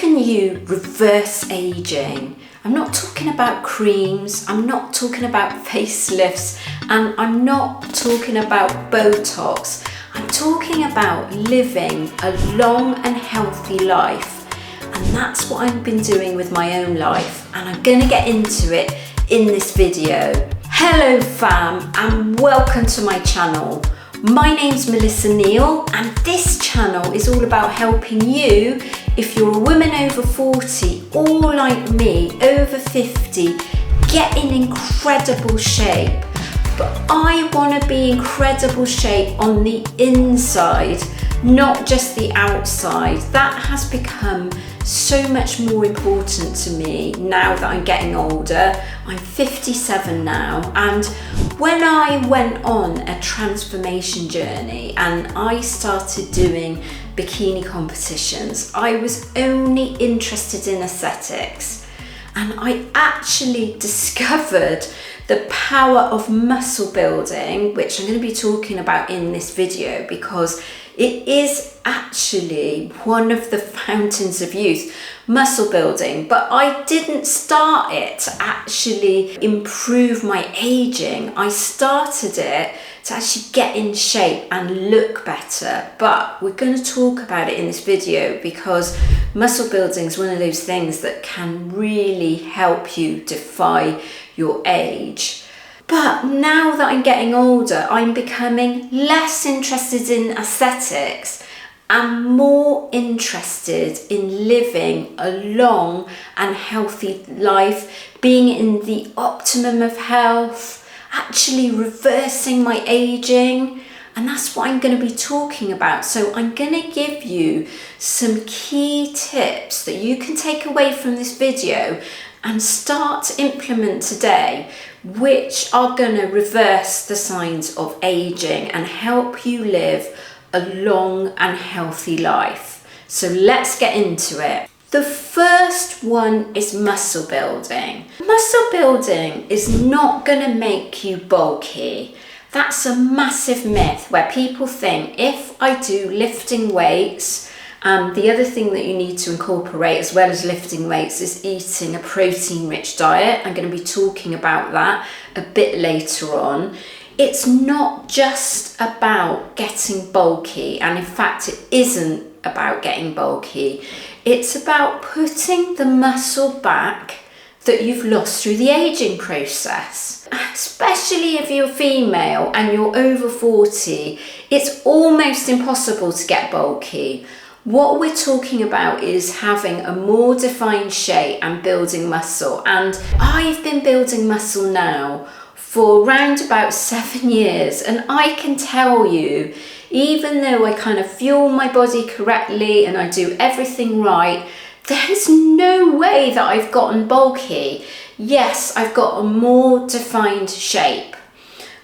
can you reverse aging? I'm not talking about creams, I'm not talking about facelifts, and I'm not talking about Botox. I'm talking about living a long and healthy life. And that's what I've been doing with my own life, and I'm going to get into it in this video. Hello fam, and welcome to my channel. My name's Melissa Neal, and this channel is all about helping you, if you're a woman over 40 or like me, over 50, get in incredible shape. But I want to be incredible shape on the inside, not just the outside. That has become so much more important to me now that I'm getting older. I'm 57 now, and when I went on a transformation journey and I started doing bikini competitions, I was only interested in aesthetics, and I actually discovered the power of muscle building, which I'm going to be talking about in this video because it is actually one of the fountains of youth, muscle building. But I didn't start it to actually improve my aging. I started it to actually get in shape and look better. But we're going to talk about it in this video because muscle building is one of those things that can really help you defy your age. But now that I'm getting older, I'm becoming less interested in aesthetics and more interested in living a long and healthy life, being in the optimum of health, actually reversing my aging. And that's what I'm going to be talking about. So I'm going to give you some key tips that you can take away from this video and start to implement today, which are going to reverse the signs of aging and help you live a long and healthy life. So let's get into it. The first one is muscle building. Muscle building is not going to make you bulky. That's a massive myth where people think if I do lifting weights, the other thing that you need to incorporate as well as lifting weights is eating a protein-rich diet. I'm going to be talking about that a bit later on. It's not just about getting bulky, and in fact it isn't about getting bulky. It's about putting the muscle back that you've lost through the aging process. Especially if you're female and you're over 40, it's almost impossible to get bulky. What we're talking about is having a more defined shape and building muscle. And I've been building muscle now for around about 7 years. And I can tell you, even though I kind of fuel my body correctly and I do everything right, there's no way that I've gotten bulky. Yes, I've got a more defined shape.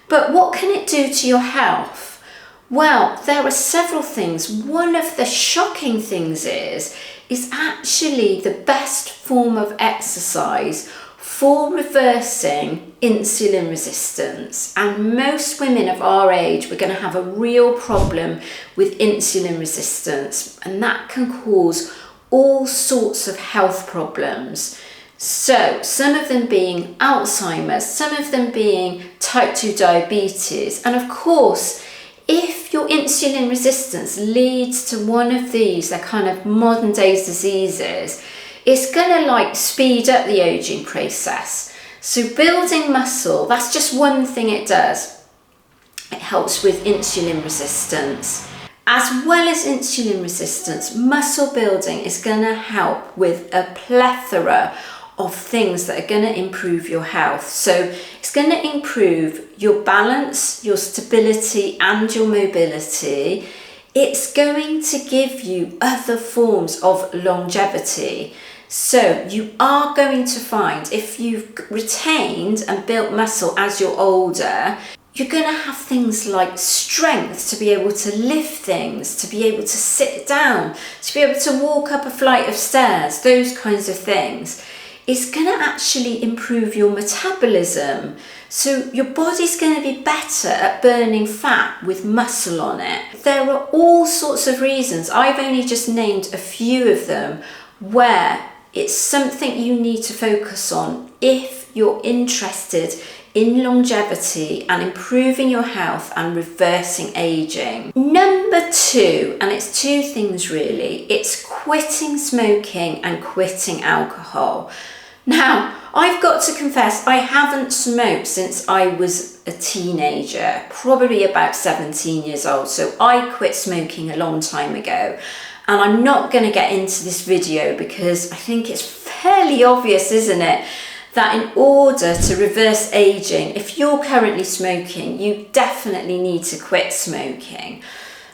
But what can it do to your health? Well, there are several things. One of the shocking things is actually the best form of exercise for reversing insulin resistance. And most women of our age, we're going to have a real problem with insulin resistance, and that can cause all sorts of health problems. So some of them being Alzheimer's, some of them being type 2 diabetes, and of course, if your insulin resistance leads to one of these, they're kind of modern day diseases, it's going to speed up the aging process. So building muscle, that's just one thing it does. It helps with insulin resistance. As well as insulin resistance, muscle building is going to help with a plethora of things that are going to improve your health. So it's going to improve your balance, your stability, and your mobility. It's going to give you other forms of longevity. So you are going to find if you've retained and built muscle as you're older, you're going to have things like strength to be able to lift things, to be able to sit down, to be able to walk up a flight of stairs, those kinds of things. it's going to actually improve your metabolism. So your body's going to be better at burning fat with muscle on it. There are all sorts of reasons. I've only just named a few of them where it's something you need to focus on if you're interested in longevity and improving your health and reversing aging. Number 2, and it's 2 things really, it's quitting smoking and quitting alcohol. Now, I've got to confess, I haven't smoked since I was a teenager, probably about 17 years old. So I quit smoking a long time ago. And I'm not going to get into this video because I think it's fairly obvious, isn't it, that in order to reverse aging, if you're currently smoking, you definitely need to quit smoking.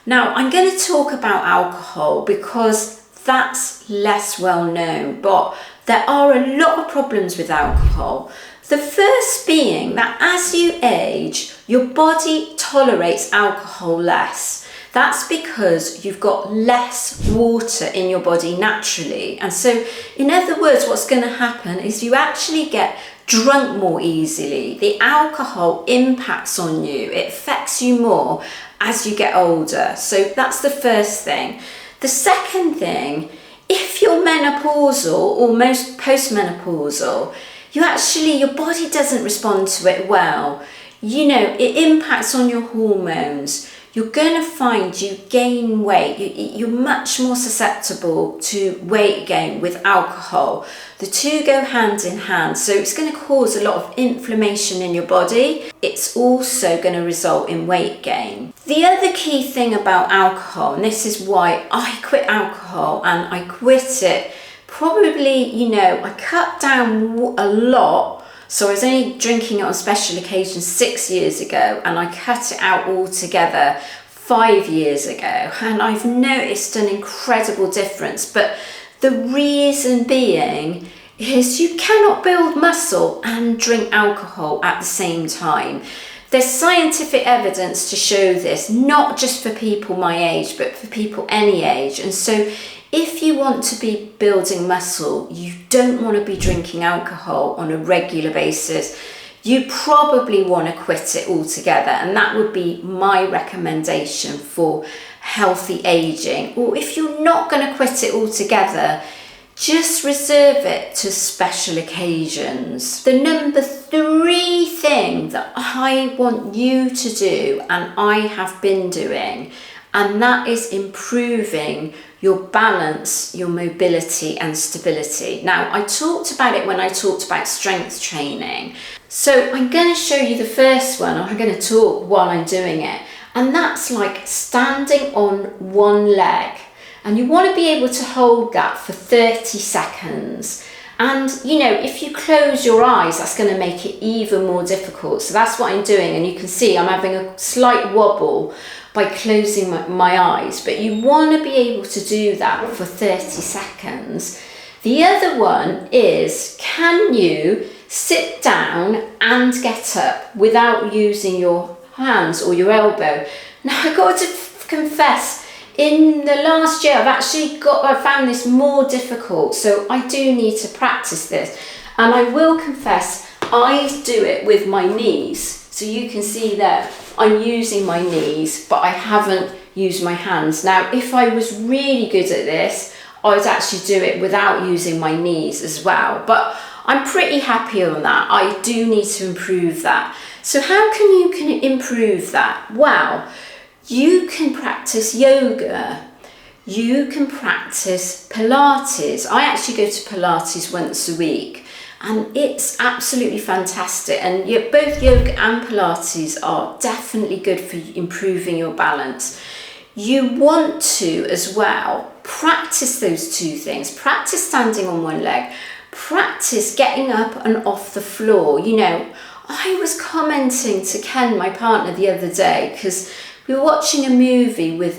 Now, I'm going to talk about alcohol because that's less well known, but there are a lot of problems with alcohol. The first being that as you age, your body tolerates alcohol less. That's because you've got less water in your body naturally. And so, in other words, what's going to happen is you actually get drunk more easily. The alcohol impacts on you. It affects you more as you get older. So that's the first thing. The second thing, if you're menopausal or most postmenopausal, your body doesn't respond to it well. It impacts on your hormones. You're going to find you gain weight. You're much more susceptible to weight gain with alcohol. The two go hand in hand. So it's going to cause a lot of inflammation in your body. It's also going to result in weight gain. The other key thing about alcohol, and this is why I quit alcohol, and I quit it probably, I cut down a lot. So I was only drinking it on special occasions 6 years ago, and I cut it out altogether 5 years ago, and I've noticed an incredible difference. But the reason being is you cannot build muscle and drink alcohol at the same time. There's scientific evidence to show this, not just for people my age, but for people any age. And so if you want to be building muscle, you don't want to be drinking alcohol on a regular basis. You probably want to quit it altogether, and that would be my recommendation for healthy aging. Or if you're not going to quit it altogether, just reserve it to special occasions. The number 3 thing that I want you to do, and I have been doing, and that is improving your balance, your mobility and stability. Now, I talked about it when I talked about strength training. So I'm going to show you the first one, or I'm going to talk while I'm doing it. And that's like standing on one leg. And you want to be able to hold that for 30 seconds. And, if you close your eyes, that's going to make it even more difficult. So that's what I'm doing. And you can see I'm having a slight wobble by closing my eyes. But you want to be able to do that for 30 seconds. The other one is, can you sit down and get up without using your hands or your elbow? Now, I've got to confess, in the last year, I found this more difficult, so I do need to practice this. And I will confess, I do it with my knees. So you can see there, I'm using my knees, but I haven't used my hands. Now, if I was really good at this, I would actually do it without using my knees as well. But I'm pretty happy on that. I do need to improve that. So how can you improve that? Well, you can practice yoga, you can practice Pilates. I actually go to Pilates once a week, and it's absolutely fantastic. And both yoga and Pilates are definitely good for improving your balance. You want to, as well, practice those 2 things. Practice standing on one leg, practice getting up and off the floor. I was commenting to Ken, my partner, the other day, because we were watching a movie with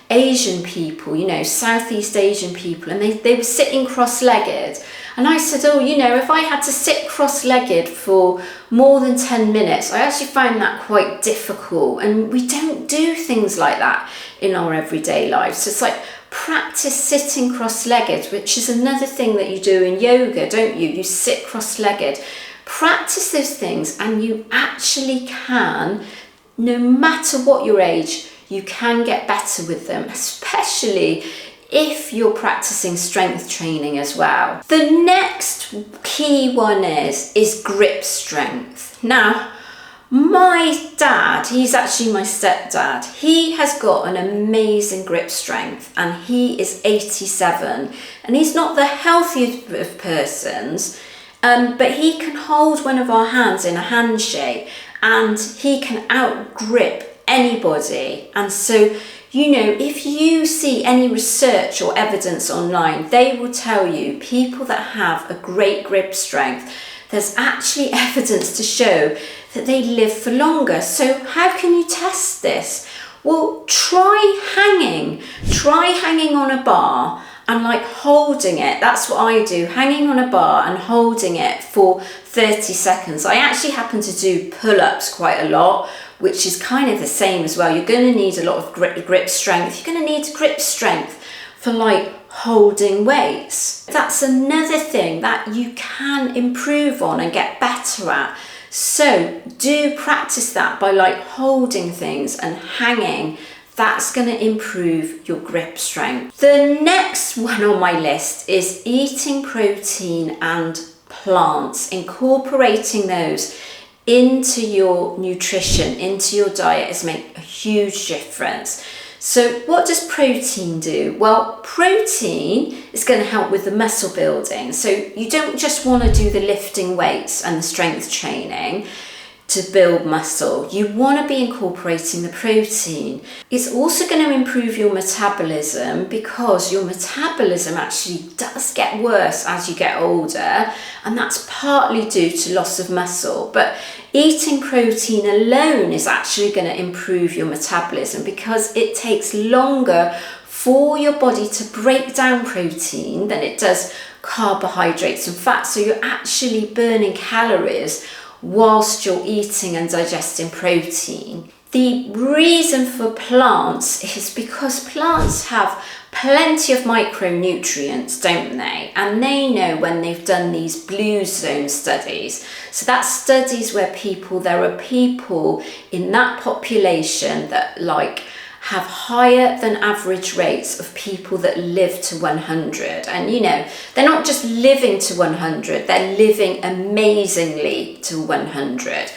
Asian people, Southeast Asian people, and they were sitting cross-legged. And I said, if I had to sit cross-legged for more than 10 minutes, I actually find that quite difficult. And we don't do things like that in our everyday lives. So it's like Practice sitting cross-legged, which is another thing that you do in yoga, don't you? You sit cross-legged. Practice those things and you actually can, no matter what your age, you can get better with them, especially if you're practicing strength training as well. The next key one is grip strength. Now, my dad, he's actually my stepdad, he has got an amazing grip strength and he is 87 and he's not the healthiest of persons, but he can hold one of our hands in a handshake and he can outgrip anybody. And so, you know, if you see any research or evidence online, they will tell you people that have a great grip strength, there's actually evidence to show that they live for longer. So how can you test this? Well, try hanging on a bar and like holding it. That's what I do, hanging on a bar and holding it for 30 seconds. I actually happen to do pull-ups quite a lot, which is kind of the same as well. You're going to need a lot of grip strength. You're going to need grip strength for like holding weights. That's another thing that you can improve on and get better at. So do practice that by like holding things and hanging. That's going to improve your grip strength. The next one on my list is eating protein and plants, incorporating those into your nutrition, into your diet is make a huge difference. So what does protein do? Well, protein is going to help with the muscle building. So you don't just want to do the lifting weights and the strength training to build muscle. You want to be incorporating the protein. It's also going to improve your metabolism because your metabolism actually does get worse as you get older, and that's partly due to loss of muscle. But eating protein alone is actually going to improve your metabolism because it takes longer for your body to break down protein than it does carbohydrates and fat. So you're actually burning calories whilst you're eating and digesting protein. The reason for plants is because plants have plenty of micronutrients, don't they? And they know when they've done these blue zone studies. So that's studies where there are people in that population that like have higher than average rates of people that live to 100. And you know, they're not just living to 100, they're living amazingly to 100.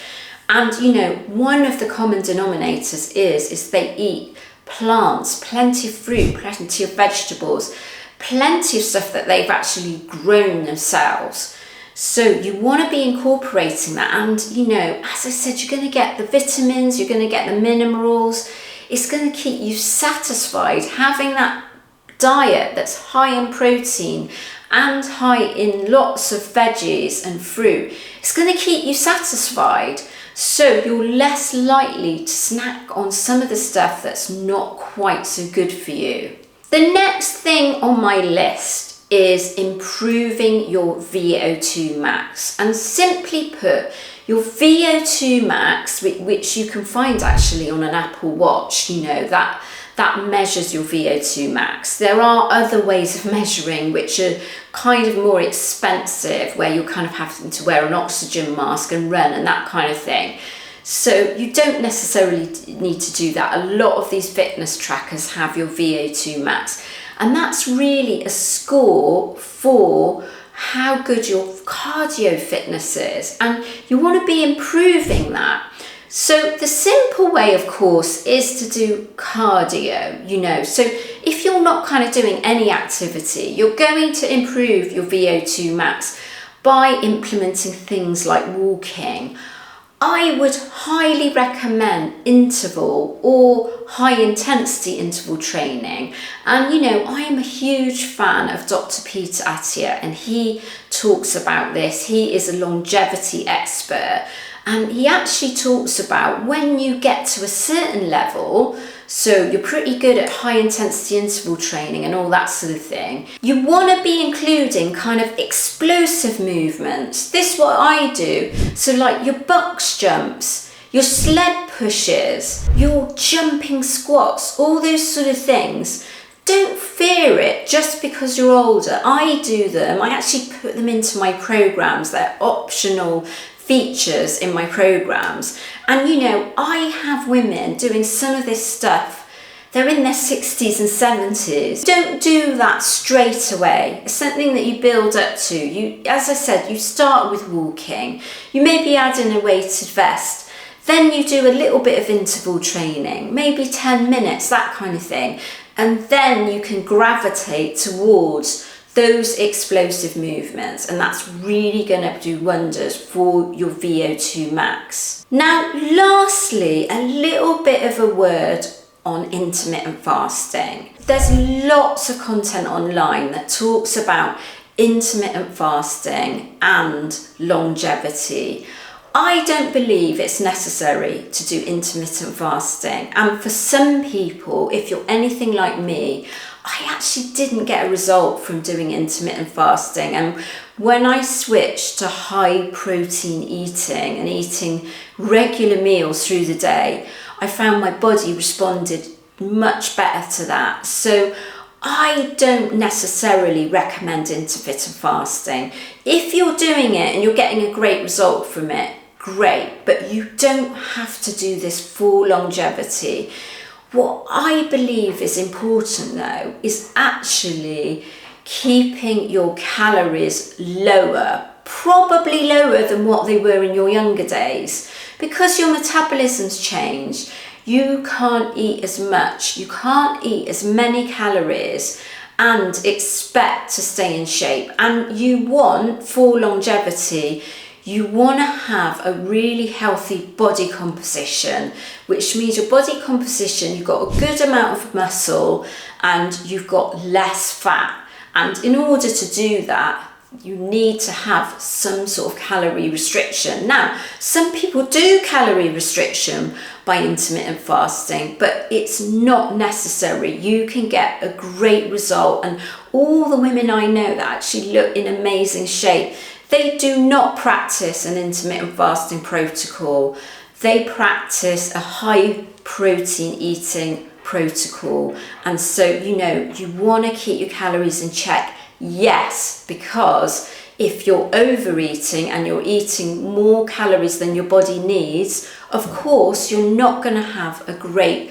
And you know, one of the common denominators is they eat plants, plenty of fruit, plenty of vegetables, plenty of stuff that they've actually grown themselves. So you want to be incorporating that. And you know, as I said, you're going to get the vitamins, you're going to get the minerals. It's going to keep you satisfied. Having that diet that's high in protein and high in lots of veggies and fruit, it's going to keep you satisfied. So you're less likely to snack on some of the stuff that's not quite so good for you. The next thing on my list is improving your VO2 max. And simply put, your VO2 max, which you can find actually on an Apple Watch, you know, that measures your VO2 max. There are other ways of measuring which are kind of more expensive, where you're kind of having to wear an oxygen mask and run and that kind of thing. So you don't necessarily need to do that. A lot of these fitness trackers have your VO2 max, and that's really a score for how good your cardio fitness is, and you want to be improving that. So the simple way, of course, is to do cardio, you know. So if you're not kind of doing any activity, you're going to improve your VO2 max by implementing things like walking. I would highly recommend interval or high intensity interval training. And you know, I am a huge fan of Dr. Peter Attia, and he talks about this. He is a longevity expert, and he actually talks about when you get to a certain level, so you're pretty good at high intensity interval training and all that sort of thing, you want to be including kind of explosive movements. This is what I do. So like your box jumps, your sled pushes, your jumping squats, all those sort of things. don't fear it just because you're older. I do them. I actually put them into my programs. They're optional features in my programs. And you know, I have women doing some of this stuff. They're in their 60s and 70s. Don't do that straight away. It's something that you build up to. You, as I said, you start with walking. You maybe add in a weighted vest. Then you do a little bit of interval training, maybe 10 minutes, that kind of thing. And then you can gravitate towards those explosive movements, and that's really going to do wonders for your VO2 max. Now, lastly, a little bit of a word on intermittent fasting. There's lots of content online that talks about intermittent fasting and longevity. I don't believe it's necessary to do intermittent fasting, and for some people, if you're anything like me, I actually didn't get a result from doing intermittent fasting. And when I switched to high protein eating and eating regular meals through the day, I found my body responded much better to that. So I don't necessarily recommend intermittent fasting. If you're doing it and you're getting a great result from it, great, but you don't have to do this for longevity. What I believe is important though is actually keeping your calories lower, probably lower than what they were in your younger days, because your metabolism's changed. You can't eat as much, you can't eat as many calories and expect to stay in shape. And you want, for longevity, you want to have a really healthy body composition, which means your body composition, you've got a good amount of muscle and you've got less fat. And in order to do that, you need to have some sort of calorie restriction. Now, some people do calorie restriction by intermittent fasting, but it's not necessary. You can get a great result, and all the women I know that actually look in amazing shape, they do not practice an intermittent fasting protocol. They practice a high protein eating protocol. And so, you know, you want to keep your calories in check. Yes, because if you're overeating and you're eating more calories than your body needs, of course, you're not going to have a great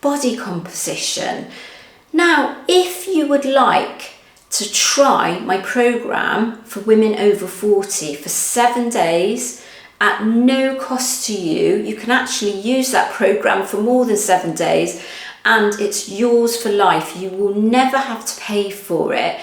body composition. Now, if you would like to try my program for women over 40 for 7 days at no cost to you, you can actually use that program for more than 7 days and it's yours for life. You will never have to pay for it.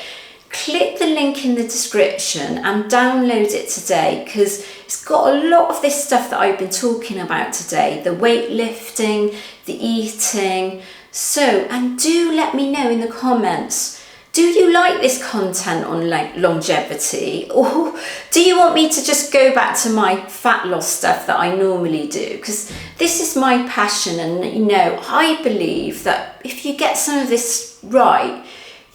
Click the link in the description and download it today, because it's got a lot of this stuff that I've been talking about today, the weightlifting, the eating. So, and do let me know in the comments, do you like this content on like longevity, or do you want me to just go back to my fat loss stuff that I normally do? Because this is my passion, and you know, I believe that if you get some of this right,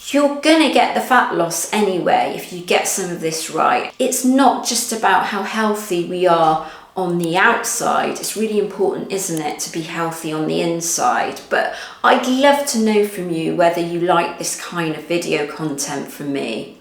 you're gonna get the fat loss anyway if you get some of this right. It's not just about how healthy we are on the outside. It's really important, isn't it, to be healthy on the inside? But I'd love to know from you whether you like this kind of video content from me.